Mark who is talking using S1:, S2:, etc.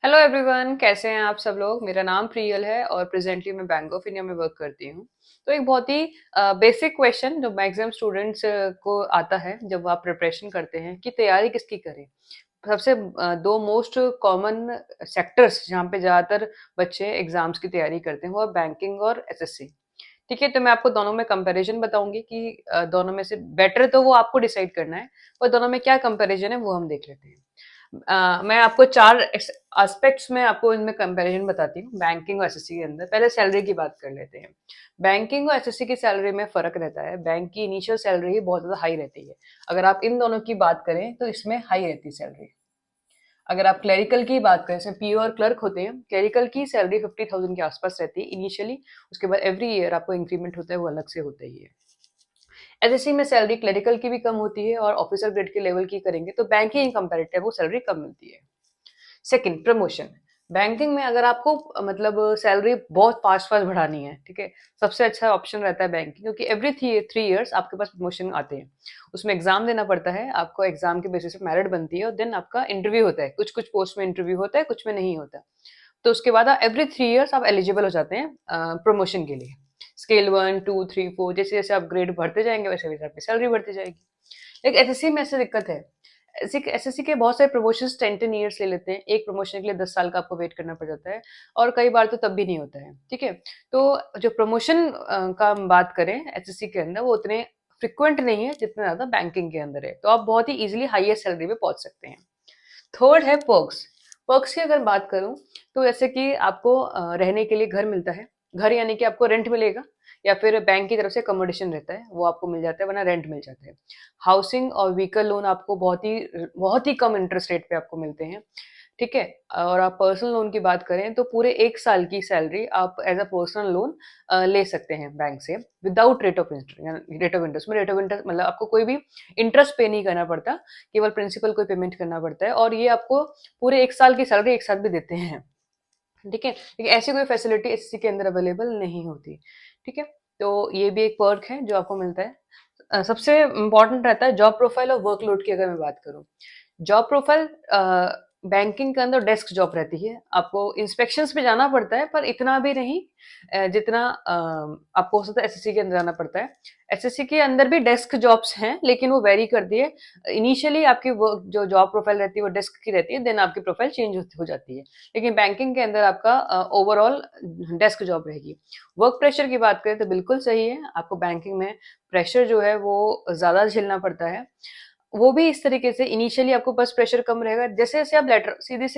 S1: Hello everyone, कैसे हैं आप सब लोग। मेरा नाम प्रियल है और प्रेजेंटली मैं बैंक ऑफ इंडिया में वर्क करती हूँ। तो एक बहुत ही बेसिक क्वेश्चन जो मैक्सिमम स्टूडेंट्स को आता है जब आप प्रिपरेशन करते हैं कि तैयारी किसकी करें। सबसे दो मोस्ट कॉमन सेक्टर्स जहाँ पे ज़्यादातर बच्चे एग्जाम्स की तैयारी करते हैं वो है बैंकिंग और एसएससी। ठीक है, तो मैं आपको दोनों में कंपैरिजन बताऊंगी कि दोनों में से बेटर तो वो आपको डिसाइड करना है, पर दोनों में क्या कंपैरिजन है वो हम देख लेते हैं। मैं आपको चार एस्पेक्ट्स में आपको इनमें कंपैरिजन बताती हूँ बैंकिंग और एसएससी के अंदर। पहले सैलरी की बात कर लेते हैं। बैंकिंग और एसएससी की सैलरी में फर्क रहता है। बैंक की इनिशियल सैलरी ही बहुत ज्यादा हाई रहती है। अगर आप इन दोनों की बात करें तो इसमें हाई रहती है सैलरी। अगर आप क्लरिकल की बात करें, जैसे पीओ और क्लर्क होते हैं, क्लरिकल की सैलरी 50,000 के आसपास रहती है इनिशियली। उसके बाद एवरी ईयर आपको इंक्रीमेंट होता है, वो अलग से होता ही है। एसएससी में सैलरी क्लरिकल की भी कम होती है और ऑफिसर ग्रेड के लेवल की करेंगे तो बैंकिंग कंपैरेटिव वो सैलरी कम मिलती है। Second, promotion. बैंकिंग में अगर आपको मतलब सैलरी बहुत फास्ट फास्ट बढ़ानी है, ठीक है, सबसे अच्छा ऑप्शन रहता है बैंकिंग, क्योंकि एवरी 3 इयर्स आपके पास प्रमोशन आते हैं। उसमें एग्जाम देना पड़ता है आपको, एग्जाम के बेसिस पे मेरिट बनती है और देन आपका इंटरव्यू होता है। कुछ कुछ पोस्ट में इंटरव्यू होता है, कुछ में नहीं होता। तो उसके बाद एवरी 3 इयर्स आप एलिजिबल हो जाते हैं प्रमोशन के लिए। स्केल 1, 2, 3, 4 जैसे जैसे आप ग्रेड बढ़ते जाएंगे वैसे वैसे आपकी सैलरी बढ़ती जाएगी। लेकिन एसएससी में ऐसे दिक्कत है। एसएससी के बहुत सारे प्रमोशंस 10-10 इयर्स ले लेते हैं। एक प्रमोशन के लिए 10 साल का आपको वेट करना पड़ जाता है और कई बार तो तब भी नहीं होता है। ठीक है, तो जो प्रमोशन का हम बात करें एसएससी के अंदर, वो उतने फ्रिक्वेंट नहीं है जितना ज्यादा बैंकिंग के अंदर है। तो आप बहुत ही इजीली हाईएस्ट सैलरी पे पहुंच सकते हैं। थर्ड है पर्क्स। पर्क्स की अगर बात करूं तो जैसे कि आपको रहने के लिए घर मिलता है। घर यानी कि आपको रेंट मिलेगा, या फिर बैंक की तरफ से अकोमोडेशन रहता है वो आपको मिल जाता है, वरना रेंट मिल जाता है। हाउसिंग और व्हीकल लोन आपको बहुत ही कम इंटरेस्ट रेट पे आपको मिलते हैं। ठीक है, और आप पर्सनल लोन की बात करें तो पूरे 1 साल की सैलरी आप एज अ पर्सनल लोन ले सकते हैं बैंक से, विदाउट रेट ऑफ इंटरेस्ट में। रेट ऑफ इंटरेस्ट मतलब आपको कोई भी इंटरेस्ट पे नहीं करना पड़ता, केवल प्रिंसिपल को पेमेंट करना पड़ता है, और ये आपको पूरे 1 साल की सैलरी एक साथ भी देते हैं। ठीक है, लेकिन ऐसी कोई फैसिलिटी एससी के अंदर अवेलेबल नहीं होती। ठीक है, तो ये भी एक पर्क है जो आपको मिलता है। सबसे इम्पोर्टेंट रहता है जॉब प्रोफाइल और वर्कलोड की अगर मैं बात करूँ। जॉब प्रोफाइल बैंकिंग के अंदर डेस्क जॉब रहती है। आपको इंस्पेक्शंस पे जाना पड़ता है पर इतना भी नहीं जितना आपको हो सकता है एसएससी के अंदर जाना पड़ता है। एसएससी के अंदर भी डेस्क जॉब्स हैं, लेकिन वो वेरी करती है। इनिशियली आपकी वर्क जो जॉब प्रोफाइल रहती है वो डेस्क की रहती है, देन आपकी प्रोफाइल चेंज हो जाती है। लेकिन बैंकिंग के अंदर आपका ओवरऑल डेस्क जॉब रहेगी। वर्क प्रेशर की बात करें तो बिल्कुल सही है, आपको बैंकिंग में प्रेशर जो है वो ज्यादा झेलना पड़ता है। वो भी इस तरीके से, इनिशियली आपको बस प्रेशर कम रहेगा, जैसे जैसे आप लेटर सीधे